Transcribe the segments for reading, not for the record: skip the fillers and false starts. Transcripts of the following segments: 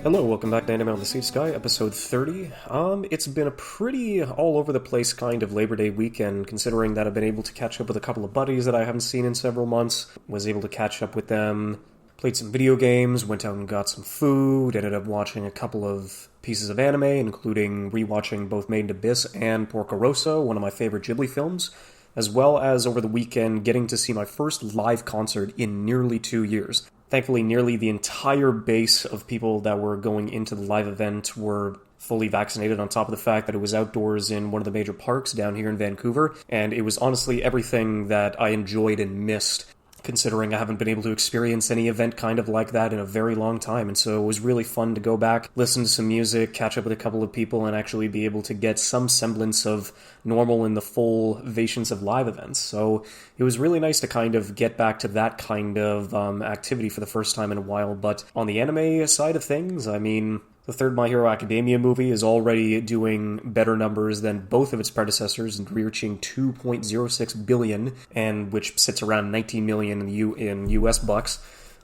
Hello, welcome back to Anime on the Sea Sky, episode 30. It's been a pretty all-over-the-place kind of Labor Day weekend, considering that I've been able to catch up with a couple of buddies that I haven't seen in several months. Was able to catch up with them, played some video games, went out and got some food, ended up watching a couple of pieces of anime, including rewatching both Made in Abyss and Porco Rosso, one of my favorite Ghibli films, as well as over the weekend getting to see my first live concert in nearly 2 years. Thankfully, nearly the entire base of people that were going into the live event were fully vaccinated, on top of the fact that it was outdoors in one of the major parks down here in Vancouver, and it was honestly everything that I enjoyed and missed, considering I haven't been able to experience any event kind of like that in a very long time. And so it was really fun to go back, listen to some music, catch up with a couple of people, and actually be able to get some semblance of normal in the full vations of live events. So it was really nice to kind of get back to that kind of activity for the first time in a while. But on the anime side of things, I mean, the third My Hero Academia movie is already doing better numbers than both of its predecessors and reaching $2.06 billion, and which sits around $19 million in US bucks,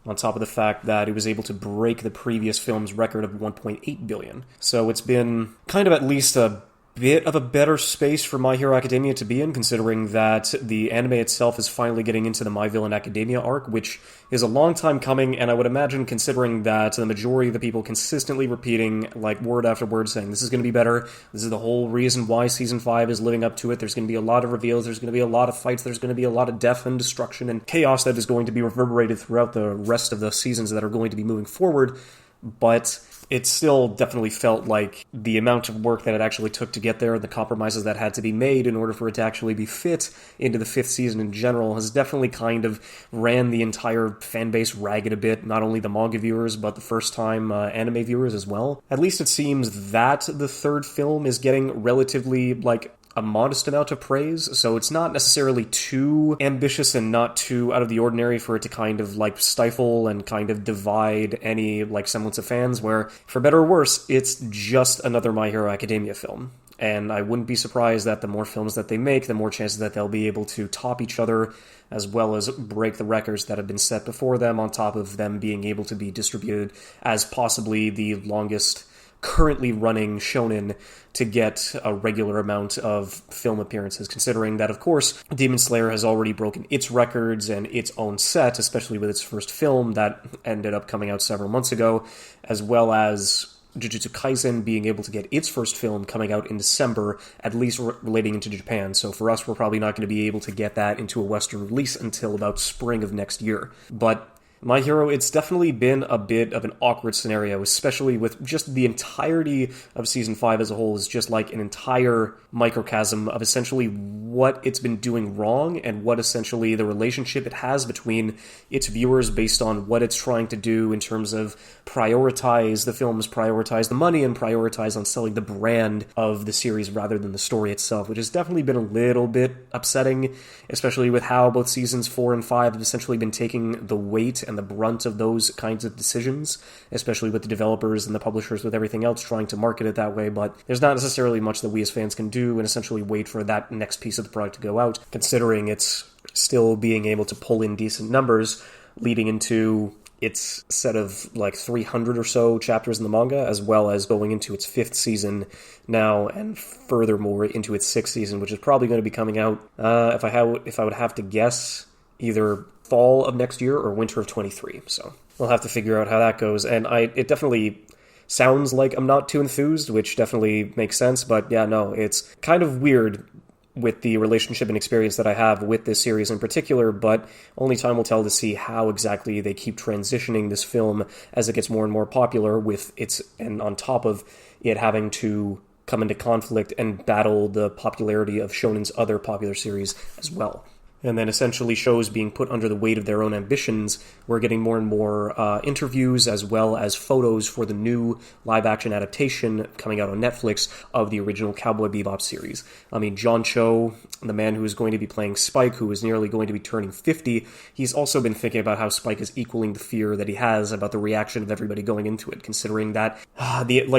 on top of the fact that it was able to break the previous film's record of $1.8 billion. So it's been kind of at least a bit of a better space for My Hero Academia to be in, considering that the anime itself is finally getting into the My Villain Academia arc, which is a long time coming, and I would imagine, considering that the majority of the people consistently repeating, like, word after word, saying, this is going to be better, this is the whole reason why Season 5 is living up to it, there's going to be a lot of reveals, there's going to be a lot of fights, there's going to be a lot of death and destruction and chaos that is going to be reverberated throughout the rest of the seasons that are going to be moving forward, but it still definitely felt like the amount of work that it actually took to get there, the compromises that had to be made in order for it to actually be fit into the fifth season in general, has definitely kind of ran the entire fan base ragged a bit, not only the manga viewers, but the first-time anime viewers as well. At least it seems that the third film is getting relatively, like, a modest amount of praise, so it's not necessarily too ambitious and not too out of the ordinary for it to kind of, like, stifle and kind of divide any, like, semblance of fans, where, for better or worse, it's just another My Hero Academia film. And I wouldn't be surprised that the more films that they make, the more chances that they'll be able to top each other, as well as break the records that have been set before them, on top of them being able to be distributed as possibly the longest currently running shonen to get a regular amount of film appearances, considering that, of course, Demon Slayer has already broken its records and its own set, especially with its first film that ended up coming out several months ago, as well as Jujutsu Kaisen being able to get its first film coming out in December, at least relating into Japan. So for us, we're probably not going to be able to get that into a Western release until about spring of next year. But My Hero, it's definitely been a bit of an awkward scenario, especially with just the entirety of Season 5 as a whole is just like an entire microcosm of essentially what it's been doing wrong and what essentially the relationship it has between its viewers based on what it's trying to do in terms of prioritize the films, prioritize the money, and prioritize on selling the brand of the series rather than the story itself, which has definitely been a little bit upsetting, especially with how both Seasons 4 and 5 have essentially been taking the weight and the brunt of those kinds of decisions, especially with the developers and the publishers with everything else trying to market it that way. But there's not necessarily much that we as fans can do and essentially wait for that next piece of the product to go out, considering it's still being able to pull in decent numbers leading into its set of like 300 or so chapters in the manga, as well as going into its fifth season now, and furthermore into its sixth season, which is probably going to be coming out, if I would have to guess, either fall of next year or winter of 23. So we'll have to figure out how that goes. And it definitely sounds like I'm not too enthused, which definitely makes sense. But yeah, no, it's kind of weird with the relationship and experience that I have with this series in particular, but only time will tell to see how exactly they keep transitioning this film as it gets more and more popular, and on top of it having to come into conflict and battle the popularity of Shonen's other popular series as well. And then essentially shows being put under the weight of their own ambitions. We're getting more and more interviews as well as photos for the new live-action adaptation coming out on Netflix of the original Cowboy Bebop series. I mean, John Cho, the man who is going to be playing Spike, who is nearly going to be turning 50, he's also been thinking about how Spike is equaling the fear that he has about the reaction of everybody going into it, considering that,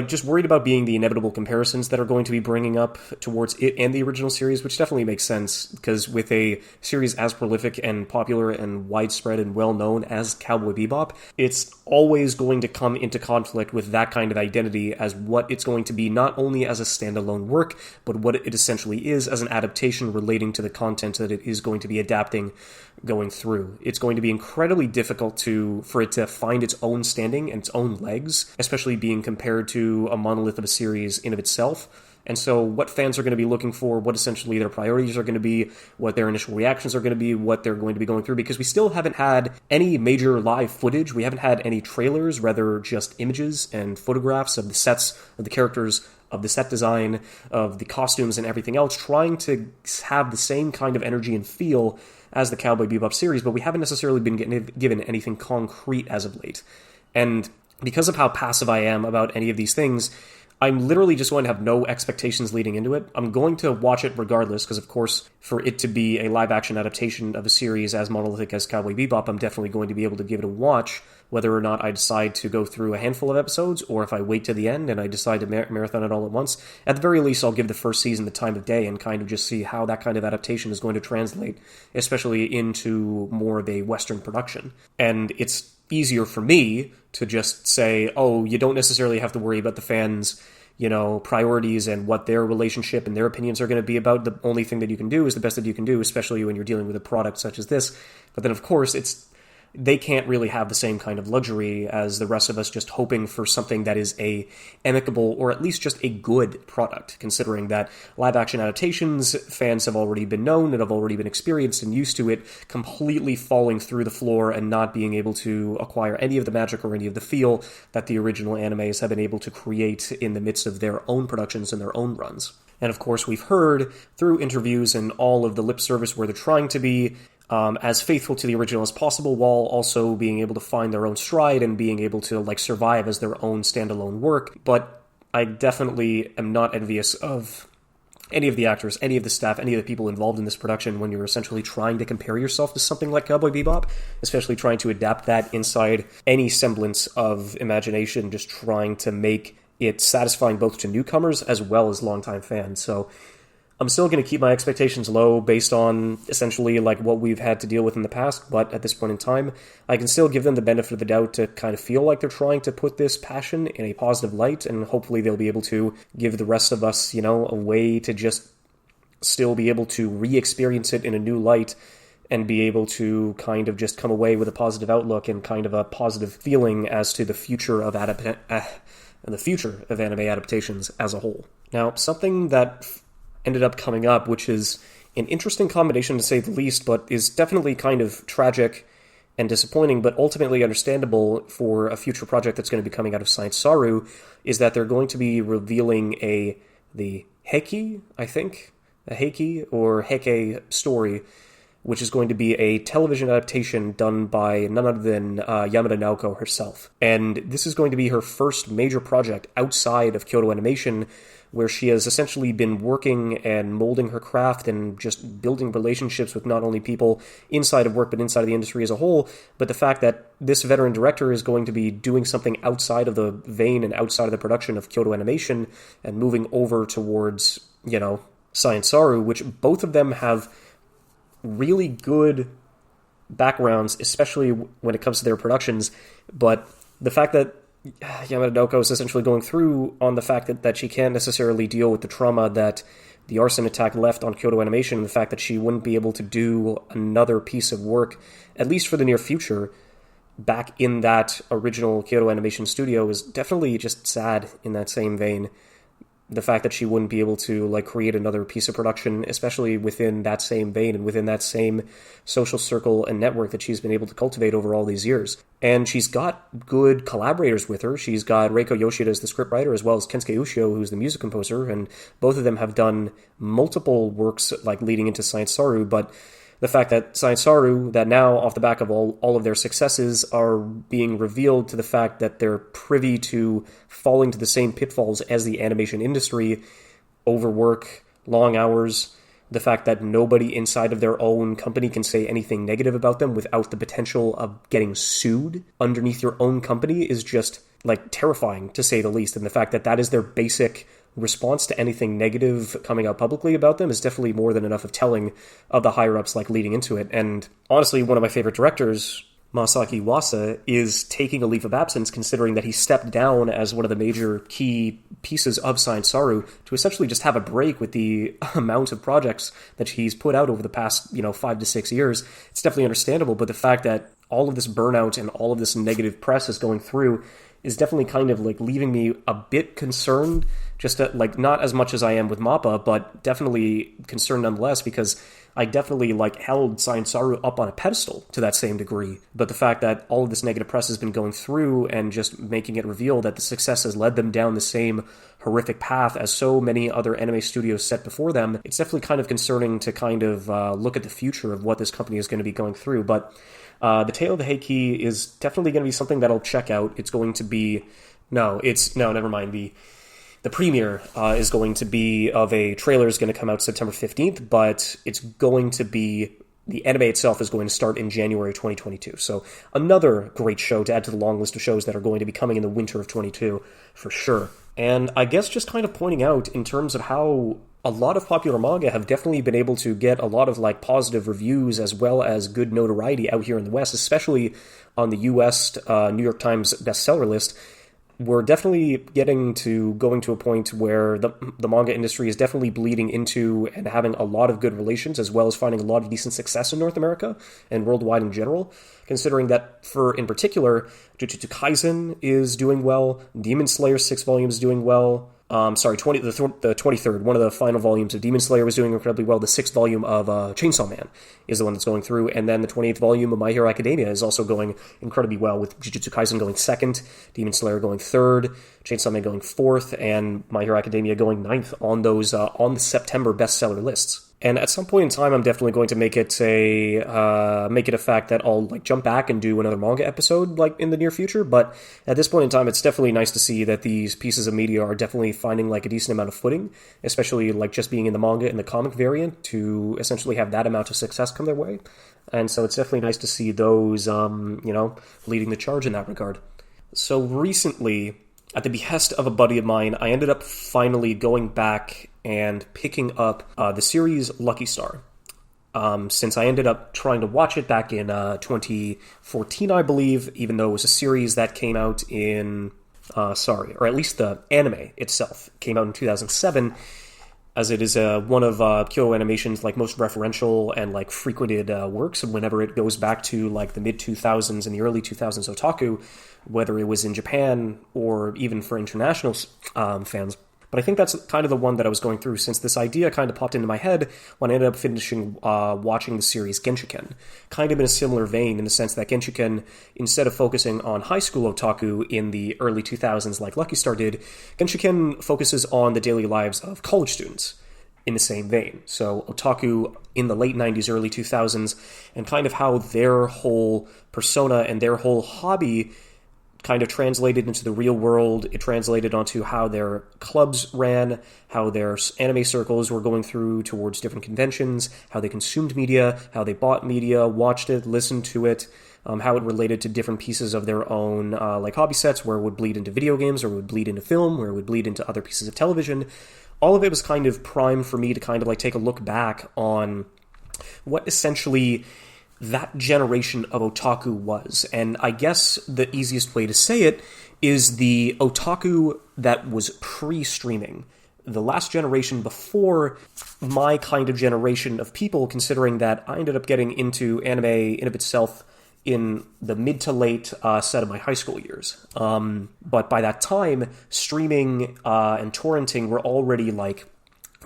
just worried about being the inevitable comparisons that are going to be bringing up towards it and the original series, which definitely makes sense, because with a series as prolific and popular and widespread and well-known as Cowboy Bebop, it's always going to come into conflict with that kind of identity as what it's going to be, not only as a standalone work, but what it essentially is as an adaptation relating to the content that it is going to be adapting going through. It's going to be incredibly difficult for it to find its own standing and its own legs, especially being compared to a monolith of a series in of itself. And so what fans are going to be looking for, what essentially their priorities are going to be, what their initial reactions are going to be, what they're going to be going through, because we still haven't had any major live footage. We haven't had any trailers, rather just images and photographs of the sets, of the characters, of the set design, of the costumes and everything else, trying to have the same kind of energy and feel as the Cowboy Bebop series, but we haven't necessarily been given anything concrete as of late. And because of how passive I am about any of these things, I'm literally just going to have no expectations leading into it. I'm going to watch it regardless, because of course, for it to be a live-action adaptation of a series as monolithic as Cowboy Bebop, I'm definitely going to be able to give it a watch, whether or not I decide to go through a handful of episodes, or if I wait to the end and I decide to marathon it all at once. At the very least, I'll give the first season the time of day and kind of just see how that kind of adaptation is going to translate, especially into more of a Western production. And it's easier for me to just say, oh, you don't necessarily have to worry about the fans' priorities and what their relationship and their opinions are going to be about. The only thing that you can do is the best that you can do, especially when you're dealing with a product such as this. But then, of course, they can't really have the same kind of luxury as the rest of us just hoping for something that is a amicable or at least just a good product, considering that live-action adaptations, fans have already been known and have already been experienced and used to it completely falling through the floor and not being able to acquire any of the magic or any of the feel that the original animes have been able to create in the midst of their own productions and their own runs. And of course, we've heard through interviews and all of the lip service where they're trying to be as faithful to the original as possible, while also being able to find their own stride and being able to survive as their own standalone work. But I definitely am not envious of any of the actors, any of the staff, any of the people involved in this production when you're essentially trying to compare yourself to something like Cowboy Bebop, especially trying to adapt that inside any semblance of imagination, just trying to make it satisfying both to newcomers as well as longtime fans. So I'm still going to keep my expectations low based on essentially what we've had to deal with in the past, but at this point in time, I can still give them the benefit of the doubt to kind of feel like they're trying to put this passion in a positive light, and hopefully they'll be able to give the rest of us, a way to just still be able to re-experience it in a new light and be able to kind of just come away with a positive outlook and kind of a positive feeling as to the future of anime adaptations as a whole. Now, something that ended up coming up, which is an interesting combination to say the least, but is definitely kind of tragic and disappointing, but ultimately understandable for a future project that's going to be coming out of Science Saru, is that they're going to be revealing the Heike, I think, a Heike or Heike story, which is going to be a television adaptation done by none other than Yamada Naoko herself. And this is going to be her first major project outside of Kyoto Animation, where she has essentially been working and molding her craft and just building relationships with not only people inside of work, but inside of the industry as a whole. But the fact that this veteran director is going to be doing something outside of the vein and outside of the production of Kyoto Animation and moving over towards, Science Saru, which both of them have really good backgrounds, especially when it comes to their productions. But the fact that Yamada Naoko is essentially going through on the fact that she can't necessarily deal with the trauma that the arson attack left on Kyoto Animation, and the fact that she wouldn't be able to do another piece of work, at least for the near future, back in that original Kyoto Animation studio is definitely just sad in that same vein. The fact that she wouldn't be able to create another piece of production, especially within that same vein and within that same social circle and network that she's been able to cultivate over all these years. And she's got good collaborators with her. She's got Reiko Yoshida as the scriptwriter, as well as Kensuke Ushio, who's the music composer, and both of them have done multiple works leading into Science Saru. But the fact that Science Saru, that now off the back of all of their successes, are being revealed to the fact that they're privy to falling to the same pitfalls as the animation industry, overwork, long hours, the fact that nobody inside of their own company can say anything negative about them without the potential of getting sued underneath your own company is just terrifying, to say the least. And the fact that that is their basic response to anything negative coming out publicly about them is definitely more than enough of telling of the higher-ups like leading into it. And honestly, one of my favorite directors, Masaaki Wasa, is taking a leave of absence, considering that he stepped down as one of the major key pieces of Science Saru to essentially just have a break with the amount of projects that he's put out over the past, 5 to 6 years. It's definitely understandable, but the fact that all of this burnout and all of this negative press is going through is definitely kind of like leaving me a bit concerned, just like not as much as I am with MAPPA, but definitely concerned nonetheless, because I definitely like held Science Saru up on a pedestal to that same degree. But the fact that all of this negative press has been going through and just making it reveal that the success has led them down the same horrific path as so many other anime studios set before them, it's definitely kind of concerning to kind of look at the future of what this company is going to be going through. But the Tale of the Heiki is definitely going to be something that I'll check out. It's going to be... never mind. The premiere is going to be of a trailer is going to come out September 15th, but it's going to be... The anime itself is going to start in January 2022. So another great show to add to the long list of shows that are going to be coming in the winter of 22 for sure. And I guess just kind of pointing out in terms of how a lot of popular manga have definitely been able to get a lot of like positive reviews as well as good notoriety out here in the West, especially on the US New York Times bestseller list. We're definitely going to a point where the manga industry is definitely bleeding into and having a lot of good relations, as well as finding a lot of decent success in North America and worldwide in general, considering that, in particular, Jujutsu Kaisen is doing well, Demon Slayer 6 volumes is doing well, the 23rd, one of the final volumes of Demon Slayer was doing incredibly well. The 6th volume of Chainsaw Man is the one that's going through, and then the 28th volume of My Hero Academia is also going incredibly well, with Jujutsu Kaisen going 2nd, Demon Slayer going 3rd, Chainsaw Man going 4th, and My Hero Academia going 9th on those on the September bestseller lists. And at some point in time, I'm definitely going to make it a fact that I'll like jump back and do another manga episode like in the near future. But at this point in time, it's definitely nice to see that these pieces of media are definitely finding like a decent amount of footing, especially like just being in the manga and the comic variant to essentially have that amount of success come their way. And so it's definitely nice to see those, leading the charge in that regard. So recently, at the behest of a buddy of mine, I ended up finally going back and picking up the series Lucky Star. Since I ended up trying to watch it back in 2014, I believe, even though it was a series that came out in... or at least the anime itself came out in 2007, as it is one of Kyoto Animation's like most referential and like frequented works. Whenever it goes back to like the mid 2000s and the early 2000s otaku, whether it was in Japan or even for international fans. But I think that's kind of the one that I was going through, since this idea kind of popped into my head when I ended up finishing watching the series Genshiken. Kind of in a similar vein, in the sense that Genshiken, instead of focusing on high school otaku in the early 2000s like Lucky Star did, Genshiken focuses on the daily lives of college students in the same vein. So otaku in the late 90s, early 2000s, and kind of how their whole persona and their whole hobby kind of translated into the real world. It translated onto how their clubs ran, how their anime circles were going through towards different conventions, how they consumed media, how they bought media, watched it, listened to it, how it related to different pieces of their own like hobby sets, where it would bleed into video games, or it would bleed into film, where it would bleed into other pieces of television. All of it was kind of primed for me to kind of like take a look back on what essentially that generation of otaku was. And I guess the easiest way to say it is the otaku that was pre-streaming. The last generation before my kind of generation of people, considering that I ended up getting into anime in of itself in the mid to late set of my high school years. But by that time, streaming and torrenting were already like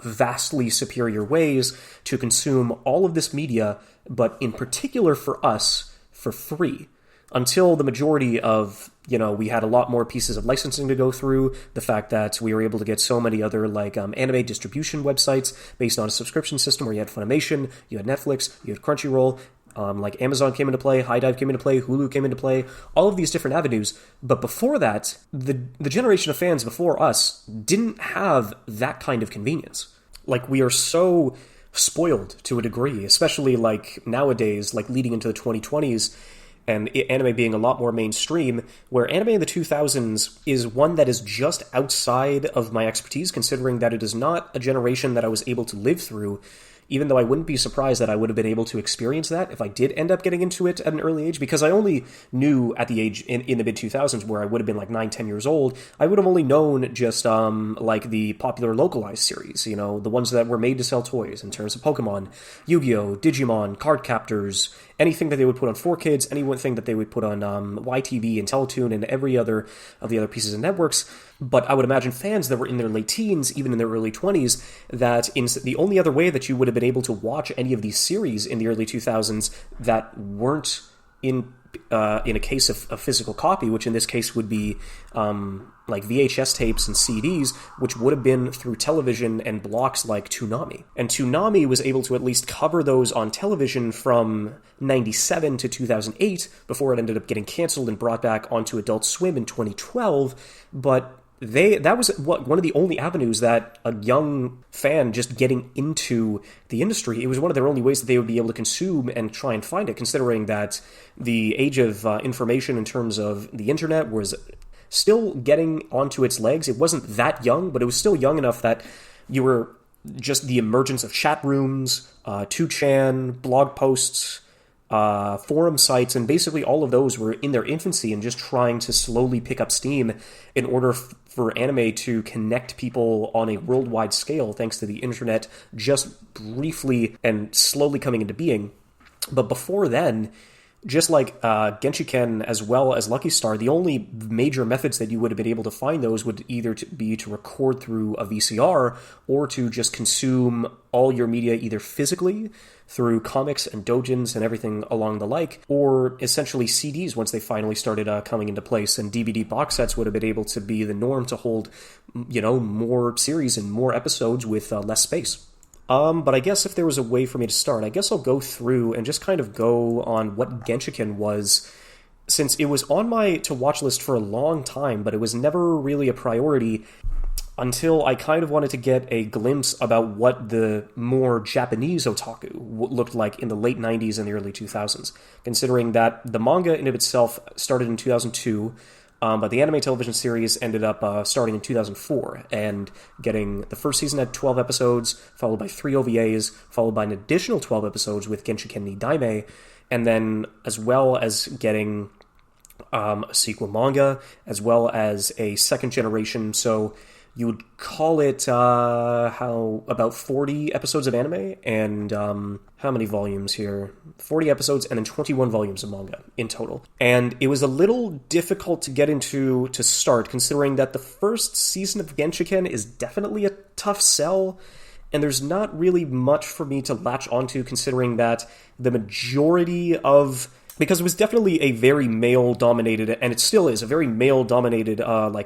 vastly superior ways to consume all of this media, but in particular for us, for free. Until the majority of, we had a lot more pieces of licensing to go through, the fact that we were able to get so many other like anime distribution websites based on a subscription system where you had Funimation, you had Netflix, you had Crunchyroll, like Amazon came into play, HiDive came into play, Hulu came into play, all of these different avenues. But before that, the generation of fans before us didn't have that kind of convenience. Like, we are so spoiled to a degree, especially like nowadays, like leading into the 2020s. and anime being a lot more mainstream, where anime in the 2000s is one that is just outside of my expertise, considering that it is not a generation that I was able to live through, even though I wouldn't be surprised that I would have been able to experience that if I did end up getting into it at an early age, because I only knew at the age in the mid-2000s where I would have been like 9, 10 years old, I would have only known just like the popular localized series, the ones that were made to sell toys in terms of Pokemon, Yu-Gi-Oh!, Digimon, Card Captors, anything that they would put on 4Kids, anything that they would put on YTV and Teletoon and every other of the other pieces of networks. But I would imagine fans that were in their late teens, even in their early 20s, that the only other way that you would have been able to watch any of these series in the early 2000s that weren't in a case of a physical copy, which in this case would be like VHS tapes and CDs, which would have been through television and blocks like Toonami. And Toonami was able to at least cover those on television from 97 to 2008 before it ended up getting canceled and brought back onto Adult Swim in 2012, but that was one of the only avenues that a young fan just getting into the industry, it was one of their only ways that they would be able to consume and try and find it, considering that the age of information in terms of the internet was still getting onto its legs. It wasn't that young, but it was still young enough that you were just the emergence of chat rooms, 2chan, blog posts, forum sites, and basically all of those were in their infancy and just trying to slowly pick up steam in order for anime to connect people on a worldwide scale, thanks to the internet just briefly and slowly coming into being. But before then, just like Genshiken as well as Lucky Star, the only major methods that you would have been able to find those would either be to record through a VCR or to just consume all your media either physically through comics and doujins and everything along the like, or essentially CDs once they finally started coming into place, and DVD box sets would have been able to be the norm to hold, more series and more episodes with less space. But I guess if there was a way for me to start, I guess I'll go through and just kind of go on what Genshiken was, since it was on my to-watch list for a long time, but it was never really a priority until I kind of wanted to get a glimpse about what the more Japanese otaku looked like in the late 90s and the early 2000s, considering that the manga in of itself started in 2002, but the anime television series ended up starting in 2004 and getting the first season had 12 episodes, followed by 3 OVAs, followed by an additional 12 episodes with Genshiken ni Daime, and then as well as getting a sequel manga, as well as a second generation, so you would call it about 40 episodes of anime and how many volumes here? 40 episodes and then 21 volumes of manga in total. And it was a little difficult to get into to start, considering that the first season of Genshiken is definitely a tough sell, and there's not really much for me to latch onto, considering that the majority of... Because it was definitely a very male-dominated, and it still is, a very male-dominated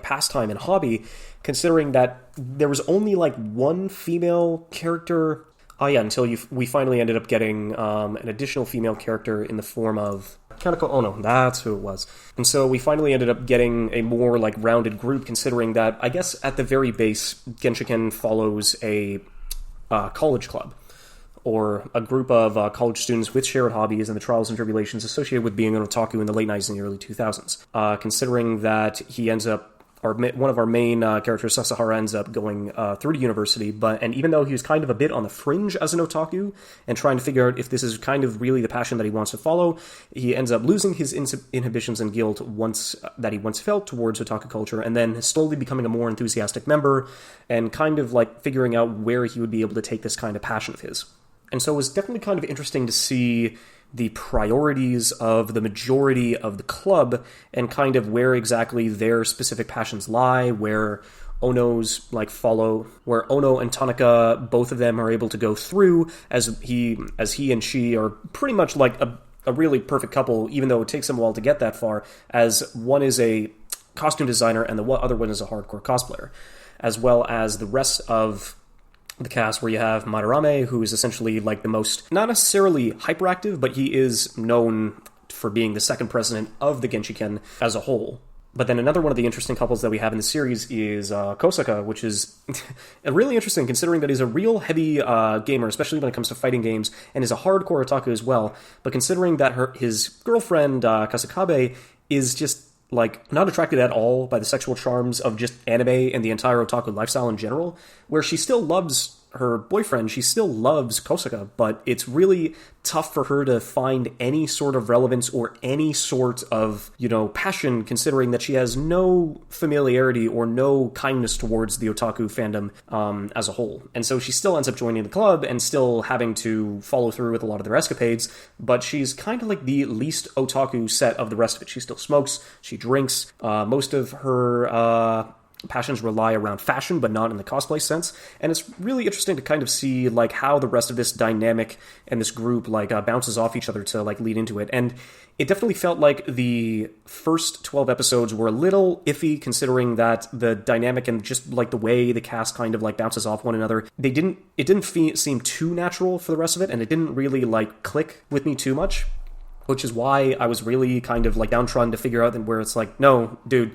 pastime and hobby, considering that there was only one female character. Until we finally ended up getting an additional female character in the form of Kanako Ono. That's who it was. And so we finally ended up getting a more rounded group, considering that I guess at the very base, Genshiken follows a college club, or a group of college students with shared hobbies and the trials and tribulations associated with being an otaku in the late 90s and the early 2000s. Considering that he ends up, one of our main characters, Sasahara, ends up going through to university, and even though he was kind of a bit on the fringe as an otaku and trying to figure out if this is kind of really the passion that he wants to follow, he ends up losing his inhibitions and guilt that he once felt towards otaku culture, and then slowly becoming a more enthusiastic member and kind of figuring out where he would be able to take this kind of passion of his. And so it was definitely kind of interesting to see the priorities of the majority of the club and kind of where exactly their specific passions lie, where Ono's where Ono and Tanaka, both of them are able to go through, as he and she are pretty much a really perfect couple, even though it takes them a while to get that far, as one is a costume designer and the other one is a hardcore cosplayer, as well as the rest of the cast, where you have Madarame, who is essentially the most, not necessarily hyperactive, but he is known for being the second president of the Genshiken as a whole. But then another one of the interesting couples that we have in the series is Kosaka, which is really interesting considering that he's a real heavy gamer, especially when it comes to fighting games, and is a hardcore otaku as well. But considering that his girlfriend, Kasakabe, is just like not attracted at all by the sexual charms of just anime and the entire otaku lifestyle in general, where she still loves her boyfriend, she still loves Kosaka, but it's really tough for her to find any sort of relevance or any sort of, passion, considering that she has no familiarity or no kindness towards the otaku fandom as a whole. And so she still ends up joining the club and still having to follow through with a lot of their escapades, but she's kind of like the least otaku set of the rest of it. She still smokes, she drinks, most of her passions rely around fashion, but not in the cosplay sense. And it's really interesting to kind of see like how the rest of this dynamic and this group bounces off each other to lead into it. And it definitely felt like the first 12 episodes were a little iffy, considering that the dynamic and just like the way the cast kind of bounces off one another, it didn't seem too natural for the rest of it, and it didn't really click with me too much, which is why I was really kind of downtrodden to figure out where it's no, dude,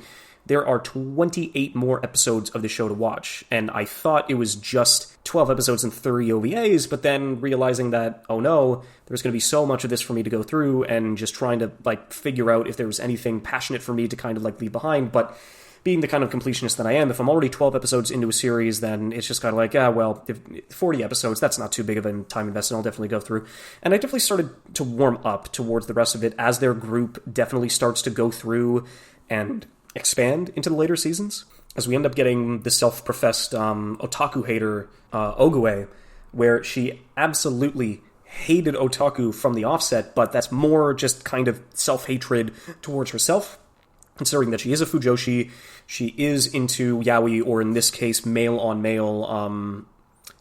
there are 28 more episodes of the show to watch, and I thought it was just 12 episodes and 30 OVAs, but then realizing that, oh no, there's going to be so much of this for me to go through, and just trying to figure out if there was anything passionate for me to kind of leave behind. But being the kind of completionist that I am, if I'm already 12 episodes into a series, then it's just kind of if 40 episodes, that's not too big of a time investment, I'll definitely go through. And I definitely started to warm up towards the rest of it as their group definitely starts to go through and expand into the later seasons, as we end up getting the self-professed otaku hater Ogue, where she absolutely hated otaku from the offset, but that's more just kind of self-hatred towards herself, considering that she is a fujoshi, she is into yaoi, or in this case, male-on-male,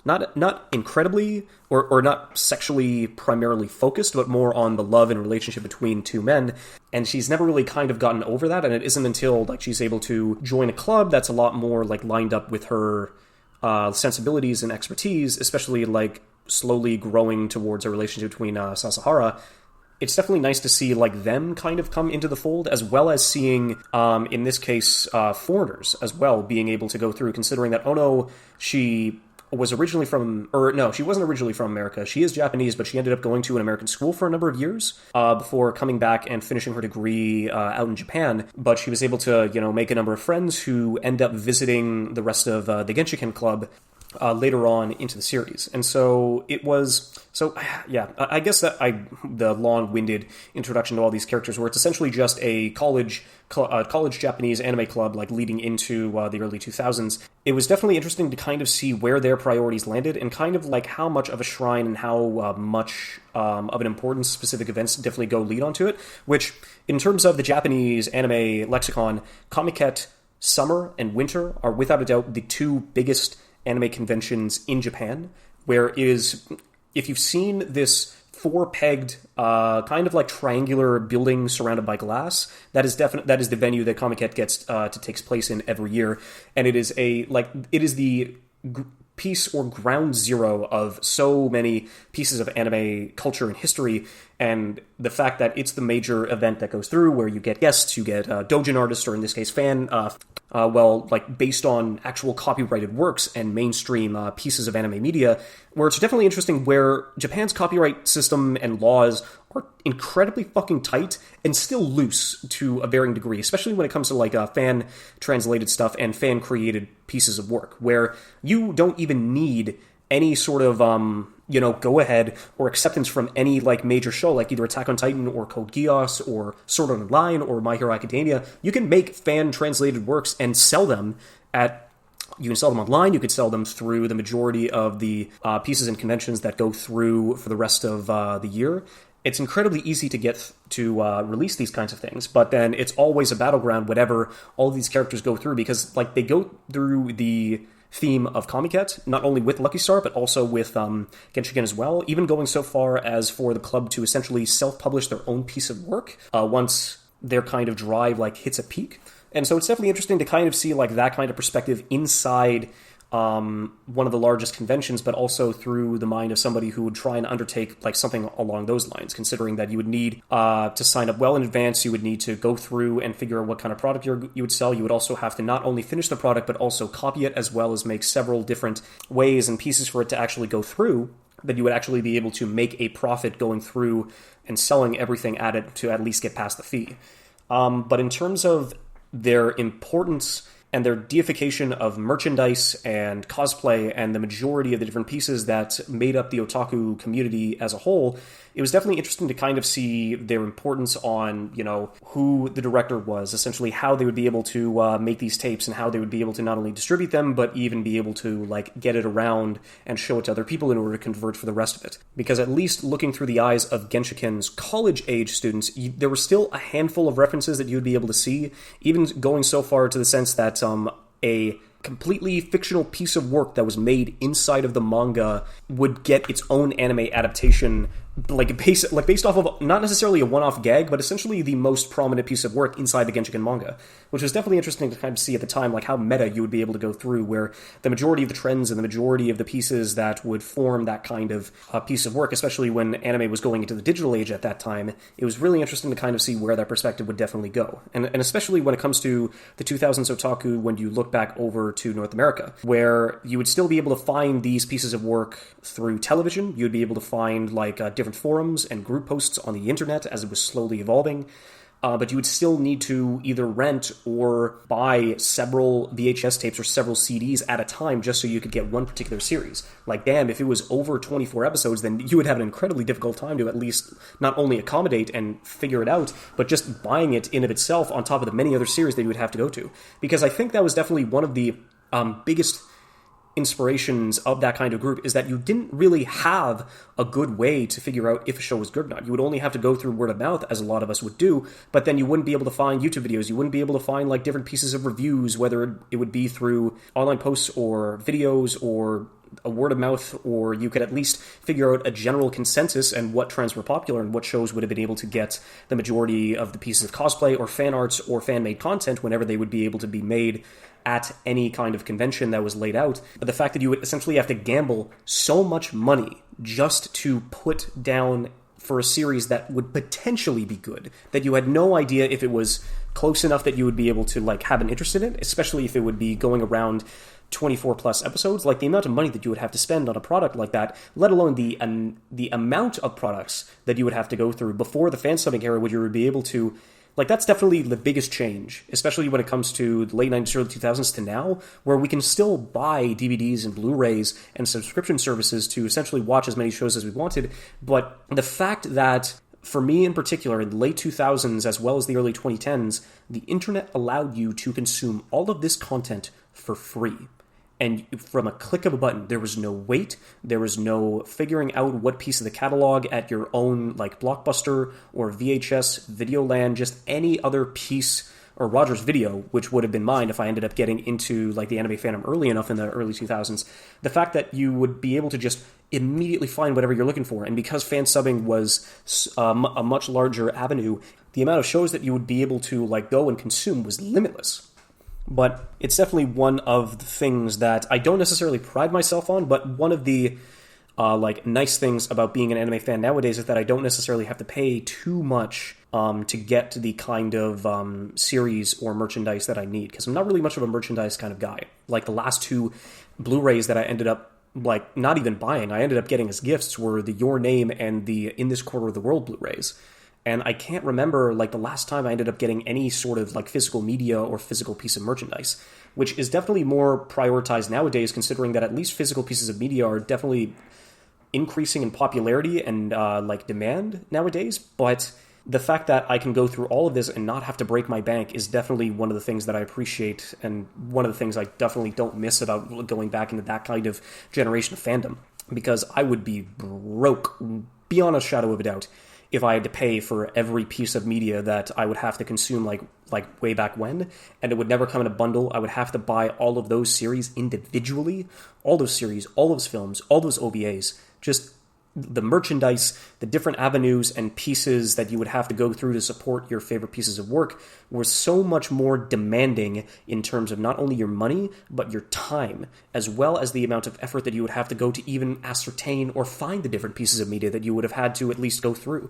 not incredibly, or not sexually primarily focused, but more on the love and relationship between two men. And she's never really kind of gotten over that, and it isn't until she's able to join a club that's a lot more lined up with her sensibilities and expertise, especially slowly growing towards a relationship between Sasahara. It's definitely nice to see them kind of come into the fold, as well as seeing, in this case, foreigners as well being able to go through, considering that Ono, she was originally she wasn't originally from America. She is Japanese, but she ended up going to an American school for a number of years before coming back and finishing her degree out in Japan. But she was able to, make a number of friends who end up visiting the rest of the Genshiken club later on into the series. And so it was... So, yeah, I guess that the long-winded introduction to all these characters, where it's essentially just a college Japanese anime club, leading into the early 2000s, it was definitely interesting to kind of see where their priorities landed, and kind of how much of a shrine and how much of an importance specific events definitely go lead onto it, which, in terms of the Japanese anime lexicon, Comiket Summer and Winter are without a doubt the two biggest anime conventions in Japan, where it is... If you've seen this four-pegged, kind of triangular building surrounded by glass, that is the venue that Comiket gets takes place in every year, and it is the piece or ground zero of so many pieces of anime culture and history, and the fact that it's the major event that goes through, where you get guests, you get doujin artists, or in this case fan, based on actual copyrighted works and mainstream pieces of anime media, where it's definitely interesting where Japan's copyright system and laws are incredibly fucking tight and still loose to a varying degree, especially when it comes to fan-translated stuff and fan-created pieces of work, where you don't even need any sort of, go-ahead or acceptance from any, major show, either Attack on Titan or Code Geass or Sword Art Online or My Hero Academia. You can make fan-translated works and sell them you can sell them online, you could sell them through the majority of the pieces and conventions that go through for the rest of the year. It's incredibly easy to get to release these kinds of things, but then it's always a battleground whatever all of these characters go through, because they go through the theme of Comiket, not only with Lucky Star, but also with Genshiken as well, even going so far as for the club to essentially self-publish their own piece of work once their kind of drive hits a peak. And so it's definitely interesting to kind of see that kind of perspective inside one of the largest conventions, but also through the mind of somebody who would try and undertake like something along those lines, considering that you would need to sign up well in advance, you would need to go through and figure out what kind of product you would sell. You would also have to not only finish the product, but also copy it, as well as make several different ways and pieces for it to actually go through, that you would actually be able to make a profit going through and selling everything at it to at least get past the fee. But in terms of their importance and their deification of merchandise and cosplay and the majority of the different pieces that made up the otaku community as a whole, it was definitely interesting to kind of see their importance on, who the director was, essentially how they would be able to make these tapes and how they would be able to not only distribute them, but even be able to, get it around and show it to other people in order to convert for the rest of it. Because at least looking through the eyes of Genshiken's college-age students, there were still a handful of references that you would be able to see, even going so far to the sense that a completely fictional piece of work that was made inside of the manga would get its own anime adaptation, based off of not necessarily a one-off gag, but essentially the most prominent piece of work inside the Genshiken manga, which was definitely interesting to kind of see at the time, how meta you would be able to go through, where the majority of the trends and the majority of the pieces that would form that kind of piece of work, especially when anime was going into the digital age at that time, it was really interesting to kind of see where that perspective would definitely go. And especially when it comes to the 2000s otaku, when you look back over to North America, where you would still be able to find these pieces of work through television. You'd be able to find different forums and group posts on the internet as it was slowly evolving. But you would still need to either rent or buy several VHS tapes or several CDs at a time just so you could get one particular series. Damn, if it was over 24 episodes, then you would have an incredibly difficult time to at least not only accommodate and figure it out, but just buying it in of itself on top of the many other series that you would have to go to. Because I think that was definitely one of the biggest inspirations of that kind of group, is that you didn't really have a good way to figure out if a show was good or not. You would only have to go through word of mouth, as a lot of us would do, but then you wouldn't be able to find YouTube videos. You wouldn't be able to find different pieces of reviews, whether it would be through online posts or videos or a word of mouth, or you could at least figure out a general consensus and what trends were popular and what shows would have been able to get the majority of the pieces of cosplay or fan arts or fan-made content whenever they would be able to be made at any kind of convention that was laid out. But the fact that you would essentially have to gamble so much money just to put down for a series that would potentially be good, that you had no idea if it was close enough that you would be able to have an interest in it, especially if it would be going around 24 plus episodes, the amount of money that you would have to spend on a product like that, let alone the amount of products that you would have to go through before the fan subbing era, where you would be able to, that's definitely the biggest change, especially when it comes to the late 90s, early 2000s to now, where we can still buy DVDs and Blu-rays and subscription services to essentially watch as many shows as we wanted. But the fact that, for me in particular, in the late 2000s as well as the early 2010s, the internet allowed you to consume all of this content for free. And from a click of a button, there was no wait, there was no figuring out what piece of the catalog at your own, Blockbuster or VHS, Videoland, just any other piece, or Rogers Video, which would have been mine if I ended up getting into, the anime fandom early enough in the early 2000s. The fact that you would be able to just immediately find whatever you're looking for, and because fan subbing was a much larger avenue, the amount of shows that you would be able to, go and consume was limitless. But it's definitely one of the things that I don't necessarily pride myself on, but one of the nice things about being an anime fan nowadays is that I don't necessarily have to pay too much to get the kind of series or merchandise that I need, because I'm not really much of a merchandise kind of guy. The last two Blu-rays that I ended up not even buying, I ended up getting as gifts, were the Your Name and the In This Quarter of the World Blu-rays. And I can't remember, the last time I ended up getting any sort of, physical media or physical piece of merchandise, which is definitely more prioritized nowadays, considering that at least physical pieces of media are definitely increasing in popularity and, demand nowadays. But the fact that I can go through all of this and not have to break my bank is definitely one of the things that I appreciate, and one of the things I definitely don't miss about going back into that kind of generation of fandom, because I would be broke beyond a shadow of a doubt if I had to pay for every piece of media that I would have to consume way back when, and it would never come in a bundle. I would have to buy all of those series individually, all those series, all those films, all those OVAs, just the merchandise, the different avenues and pieces that you would have to go through to support your favorite pieces of work were so much more demanding in terms of not only your money, but your time, as well as the amount of effort that you would have to go to even ascertain or find the different pieces of media that you would have had to at least go through.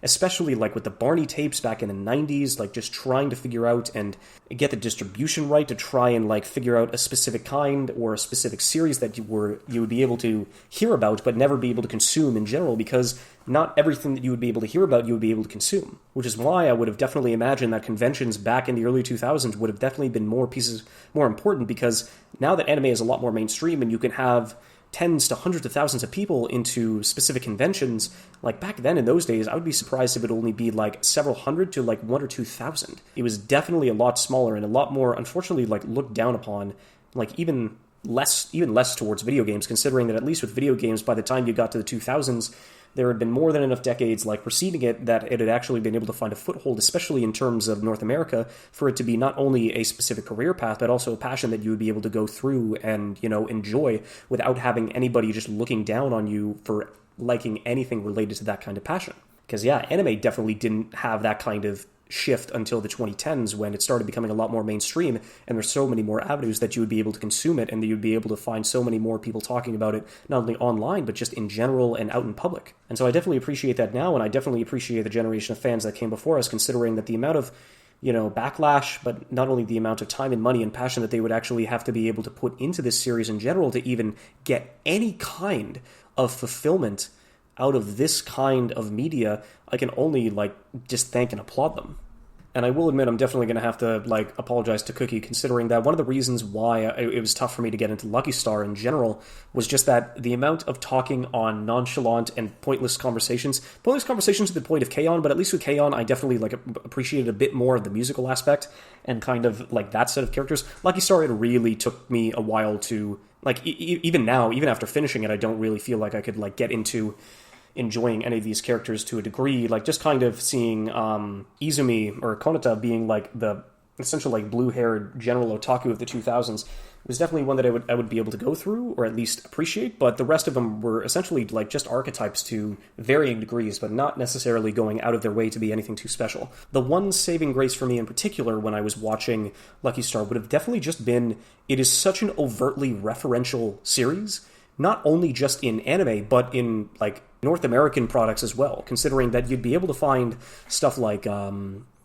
Especially like with the Barney tapes back in the 90s, like just trying to figure out and get the distribution right to try and like figure out a specific kind or a specific series that you would be able to hear about but never be able to consume in general, because not everything that you would be able to hear about you would be able to consume. Which is why I would have definitely imagined that conventions back in the early 2000s would have definitely been more important, because now that anime is a lot more mainstream and you can have tens to hundreds of thousands of people into specific conventions, like back then in those days, I would be surprised if it would only be like several hundred to like 1,000 or 2,000. It was definitely a lot smaller and a lot more, unfortunately, like looked down upon, like even less towards video games, considering that at least with video games, by the time you got to the 2000s, there had been more than enough decades like preceding it that it had actually been able to find a foothold, especially in terms of North America, for it to be not only a specific career path, but also a passion that you would be able to go through and, enjoy without having anybody just looking down on you for liking anything related to that kind of passion. Because, yeah, anime definitely didn't have that kind of shift until the 2010s, when it started becoming a lot more mainstream, and there's so many more avenues that you would be able to consume it, and that you'd be able to find so many more people talking about it, not only online, but just in general and out in public. And so I definitely appreciate that now, and I definitely appreciate the generation of fans that came before us, considering that the amount of backlash, but not only the amount of time and money and passion that they would actually have to be able to put into this series in general to even get any kind of fulfillment out of this kind of media, I can only just thank and applaud them. And I will admit, I'm definitely going to have to apologize to Cookie, considering that one of the reasons why it was tough for me to get into Lucky Star in general was just that the amount of talking on nonchalant and pointless conversations to the point of K-On!, but at least with K-On!, I definitely appreciated a bit more of the musical aspect and kind of that set of characters. Lucky Star, it really took me a while to even now, even after finishing it, I don't really feel like I could get into enjoying any of these characters to a degree. Just kind of seeing Izumi or Konata being the essential blue-haired general otaku of the 2000s was definitely one that I would be able to go through or at least appreciate, but the rest of them were essentially just archetypes to varying degrees, but not necessarily going out of their way to be anything too special. The one saving grace for me in particular when I was watching Lucky Star would have definitely just been, it is such an overtly referential series, not only just in anime, but in North American products as well, considering that you'd be able to find stuff like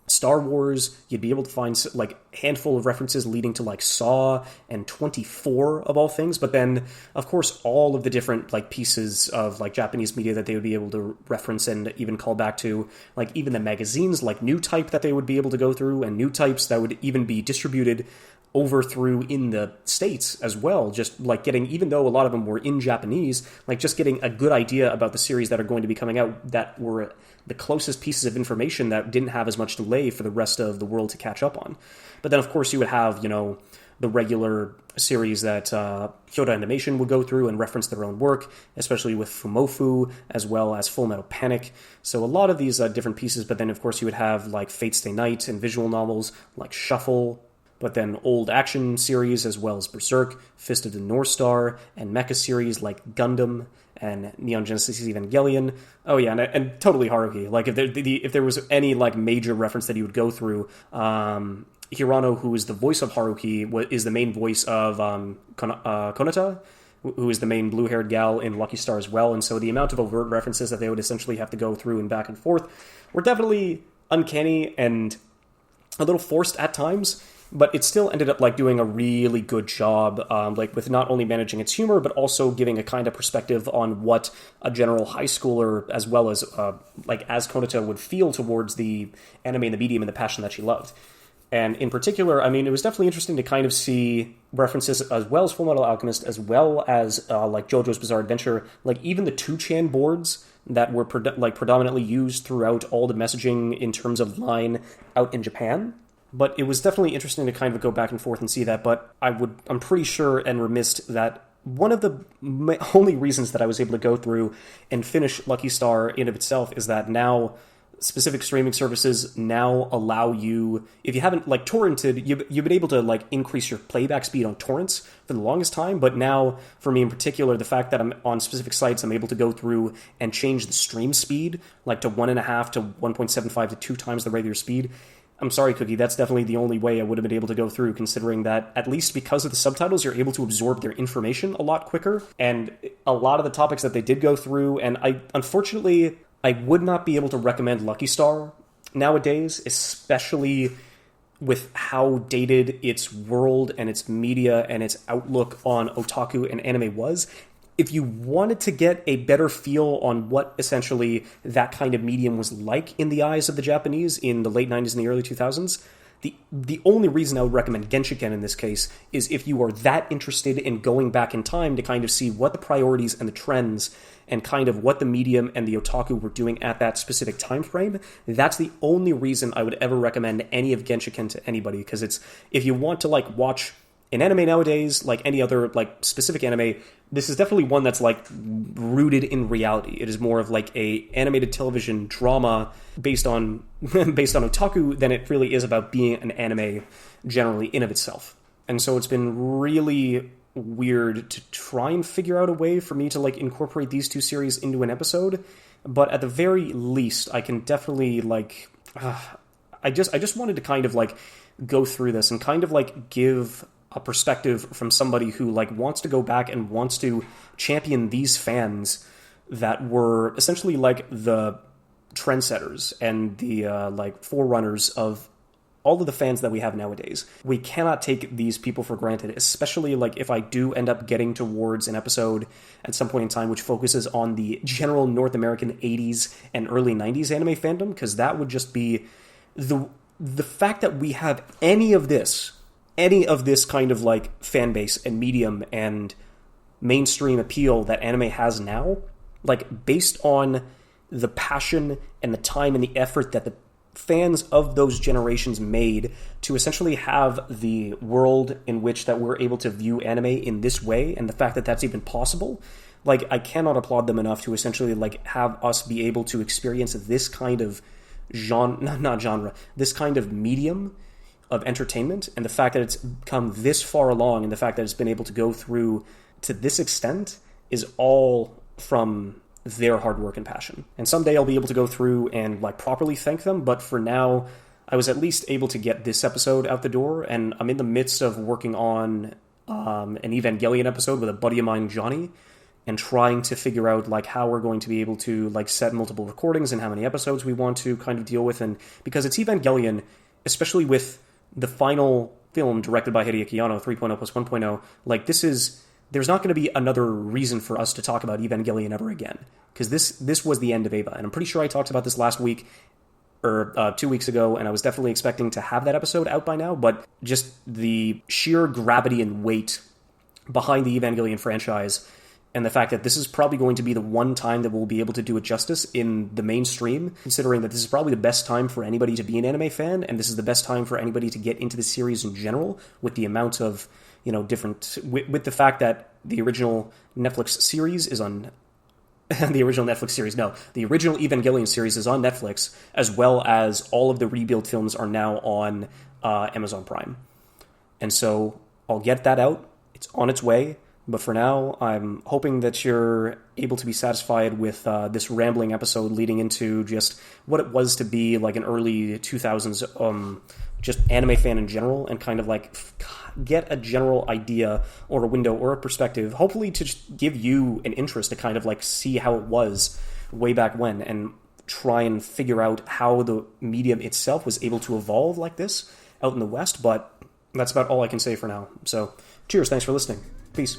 Star Wars, you'd be able to find handful of references leading to Saw and 24 of all things, but then of course all of the different pieces of Japanese media that they would be able to reference and even call back to, even the magazines New Type that they would be able to go through, and New Types that would even be distributed over through in the States as well, just getting, even though a lot of them were in Japanese, just getting a good idea about the series that are going to be coming out that were the closest pieces of information that didn't have as much delay for the rest of the world to catch up on. But then of course you would have, the regular series that Kyoto Animation would go through and reference their own work, especially with Fumofu, as well as Full Metal Panic. So a lot of these different pieces, but then of course you would have Fate Stay Night and visual novels like Shuffle, but then old action series as well as Berserk, Fist of the North Star, and mecha series like Gundam and Neon Genesis Evangelion. Oh yeah, and totally Haruhi. If there was any major reference that he would go through, Hirano, who is the voice of Haruhi, is the main voice of Konata, who is the main blue-haired gal in Lucky Star as well. And so the amount of overt references that they would essentially have to go through and back and forth were definitely uncanny and a little forced at times. But it still ended up doing a really good job, with not only managing its humor, but also giving a kind of perspective on what a general high schooler, as well as as Konata, would feel towards the anime and the medium and the passion that she loved. And in particular, it was definitely interesting to kind of see references as well as Full Metal Alchemist, as well as JoJo's Bizarre Adventure, even the 2chan boards that were predominantly used throughout all the messaging in terms of line out in Japan. But it was definitely interesting to kind of go back and forth and see that, but I'm pretty sure and remiss that one of the only reasons that I was able to go through and finish Lucky Star in of itself is that now specific streaming services now allow you, if you haven't like torrented, you've been able to like increase your playback speed on torrents for the longest time, but now for me in particular, the fact that I'm on specific sites, I'm able to go through and change the stream speed like to 1.5 to 1.75 to 2 times the regular speed. I'm sorry, Cookie, that's definitely the only way I would have been able to go through, considering that, at least because of the subtitles, you're able to absorb their information a lot quicker, and a lot of the topics that they did go through, and unfortunately, I would not be able to recommend Lucky Star nowadays, especially with how dated its world and its media and its outlook on otaku and anime was. If you wanted to get a better feel on what essentially that kind of medium was like in the eyes of the Japanese in the late 90s and the early 2000s, the only reason I would recommend Genshiken in this case is if you are that interested in going back in time to kind of see what the priorities and the trends and kind of what the medium and the otaku were doing at that specific time frame. That's the only reason I would ever recommend any of Genshiken to anybody, because it's, if you want to like watch an anime nowadays, like any other like specific anime, this is definitely one that's like rooted in reality. It is more of like a animated television drama based on otaku than it really is about being an anime generally in of itself. And so it's been really weird to try and figure out a way for me to like incorporate these two series into an episode, but at the very least I can definitely like I just wanted to kind of like go through this and kind of like give a perspective from somebody who like wants to go back and wants to champion these fans that were essentially like the trendsetters and the like forerunners of all of the fans that we have nowadays. We cannot take these people for granted, especially like if I do end up getting towards an episode at some point in time which focuses on the general North American 80s and early 90s anime fandom, because that would just be the fact that we have any of this kind of like fan base and medium and mainstream appeal that anime has now, like based on the passion and the time and the effort that the fans of those generations made to essentially have the world in which that we're able to view anime in this way, and the fact that that's even possible, like I cannot applaud them enough to essentially like have us be able to experience this kind of this kind of medium of entertainment, and the fact that it's come this far along and the fact that it's been able to go through to this extent is all from their hard work and passion. And someday I'll be able to go through and like properly thank them, but for now I was at least able to get this episode out the door, and I'm in the midst of working on an Evangelion episode with a buddy of mine, Johnny, and trying to figure out like how we're going to be able to like set multiple recordings and how many episodes we want to kind of deal with. And because it's Evangelion, especially with the final film directed by Hideaki Anno, 3.0 plus 1.0, like there's not going to be another reason for us to talk about Evangelion ever again, because this was the end of Eva, and I'm pretty sure I talked about this last week or 2 weeks ago, and I was definitely expecting to have that episode out by now, but just the sheer gravity and weight behind the Evangelion franchise, and the fact that this is probably going to be the one time that we'll be able to do it justice in the mainstream, considering that this is probably the best time for anybody to be an anime fan, and this is the best time for anybody to get into the series in general, with the amount of, you know, different, with the fact that the original Netflix series is on, the original Evangelion series is on Netflix, as well as all of the rebuild films are now on Amazon Prime. And so I'll get that out. It's on its way. But for now, I'm hoping that you're able to be satisfied with this rambling episode leading into just what it was to be like an early 2000s just anime fan in general, and kind of like get a general idea or a window or a perspective, hopefully to just give you an interest to kind of like see how it was way back when, and try and figure out how the medium itself was able to evolve like this out in the West. But that's about all I can say for now. So cheers, thanks for listening. Peace.